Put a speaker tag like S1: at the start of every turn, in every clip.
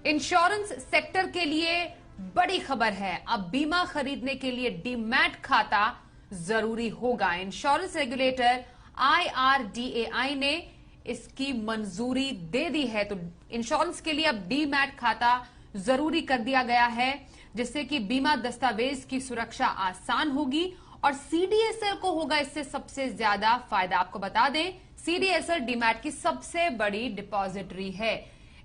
S1: Insurance sector के लिए बड़ी खबर है। अब बीमा खरीदने के लिए डीमैट खाता जरूरी होगा। इंश्योरेंस रेगुलेटर IRDAI ने इसकी मंजूरी दे दी है। तो इंश्योरेंस के लिए अब डीमैट खाता जरूरी कर दिया गया है, जिससे कि बीमा दस्तावेज की सुरक्षा आसान होगी और CDSL को होगा इससे सबसे ज्यादा फायदा। आपको बता दें, CDSL डीमैट की सबसे बड़ी डिपॉजिटरी है।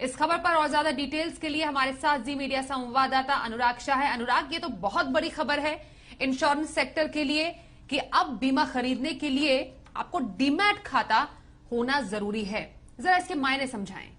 S1: इस खबर पर और ज्यादा डिटेल्स के लिए हमारे साथ जी मीडिया संवाददाता अनुराग शाह है। अनुराग, ये तो बहुत बड़ी खबर है इंश्योरेंस सेक्टर के लिए कि अब बीमा खरीदने के लिए आपको डीमैट खाता होना जरूरी है। जरा इसके मायने समझाएं।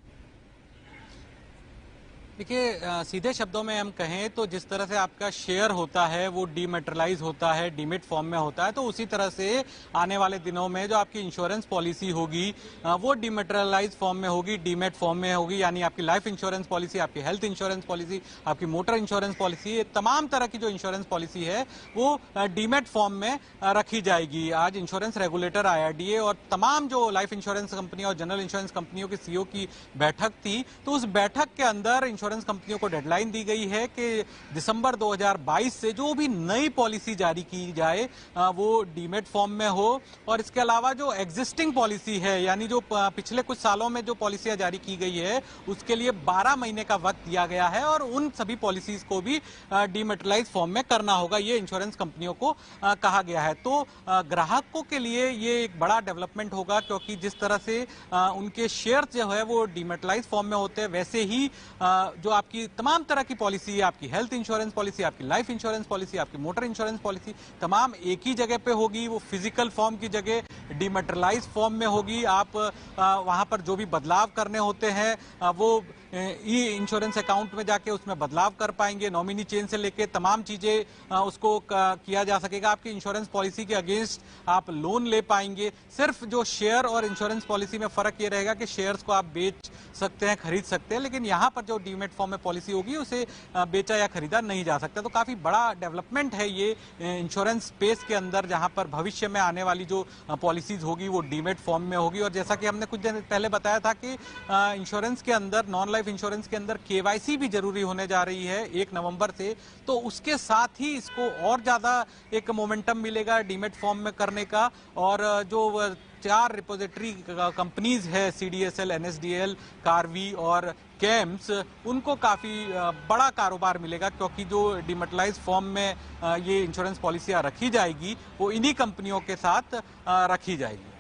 S2: देखिए, सीधे शब्दों में हम कहें तो जिस तरह से आपका शेयर होता है वो डीमेटेरियलाइज होता है, डीमेट फॉर्म में होता है, तो उसी तरह से आने वाले दिनों में जो आपकी इंश्योरेंस पॉलिसी होगी वो डीमेटेरियलाइज फॉर्म में होगी, डीमेट फॉर्म में होगी। यानी आपकी लाइफ इंश्योरेंस पॉलिसी, आपकी हेल्थ इंश्योरेंस पॉलिसी, आपकी मोटर इंश्योरेंस पॉलिसी, ये तमाम तरह की जो इंश्योरेंस पॉलिसी है वो डीमेट फॉर्म में रखी जाएगी। आज इंश्योरेंस रेगुलेटर IRDA और तमाम जो लाइफ इंश्योरेंस कंपनी और जनरल इंश्योरेंस कंपनियों के CEO की बैठक थी, तो उस बैठक के अंदर इंश्योरेंस कंपनियों को डेडलाइन दी गई है कि दिसंबर 2022 से जो भी नई पॉलिसी जारी की जाए वो डीमेट फॉर्म में हो। और इसके अलावा जो एग्जिस्टिंग पॉलिसी है, यानी जो पिछले कुछ सालों में जो पॉलिसियां जारी की गई है, उसके लिए 12 महीने का वक्त दिया गया है और उन सभी पॉलिसीज को भी डीमेटेरियलाइज फॉर्म में करना होगा, ये इंश्योरेंस कंपनियों को कहा गया है। तो ग्राहकों के लिए ये एक बड़ा डेवलपमेंट होगा, क्योंकि जिस तरह से उनके शेयर जो है वो डीमेटेरियलाइज फॉर्म में होते हैं, वैसे ही जो आपकी तमाम तरह की पॉलिसी, आपकी हेल्थ इंश्योरेंस पॉलिसी, आपकी लाइफ इंश्योरेंस पॉलिसी, आपकी मोटर इंश्योरेंस पॉलिसी, तमाम एक ही जगह पे होगी। वो फिजिकल फॉर्म की जगह डीमेटेरियलाइज फॉर्म में होगी। आप वहां पर जो भी बदलाव करने होते हैं वो ई इंश्योरेंस अकाउंट में जाके उसमें बदलाव कर पाएंगे। नॉमिनी चेंज से लेके तमाम चीजें उसको किया जा सकेगा। आपकी इंश्योरेंस पॉलिसी के अगेंस्ट आप लोन ले पाएंगे। सिर्फ जो शेयर और इंश्योरेंस पॉलिसी में फर्क ये रहेगा कि शेयर्स को आप बेच सकते हैं, खरीद सकते हैं, लेकिन यहां पर जो डीमेट फॉर्म में पॉलिसी होगी उसे बेचा या खरीदा नहीं जा सकता। तो काफी बड़ा डेवलपमेंट है ये इंश्योरेंस स्पेस के अंदर, जहां पर भविष्य में आने वाली जो पॉलिसीज होगी वो डीमेट फॉर्म में होगी। और जैसा कि हमने कुछ दिन पहले बताया था कि इंश्योरेंस के अंदर, नॉन लाइफ इंश्योरेंस के अंदर KYC भी जरूरी होने जा रही है 1 नवंबर से, तो उसके साथ ही इसको और ज्यादा एक मोमेंटम मिलेगा डीमेट फॉर्म में करने का। और जो 4 रिपोजिटरी कंपनीज है, CDSL, NSDL, कार्वी और कैम्स, उनको काफी बड़ा कारोबार मिलेगा, क्योंकि जो डीमेटेरियलाइज फॉर्म में ये इंश्योरेंस पॉलिसियां रखी जाएगी वो इन्हीं कंपनियों के साथ रखी जाएगी।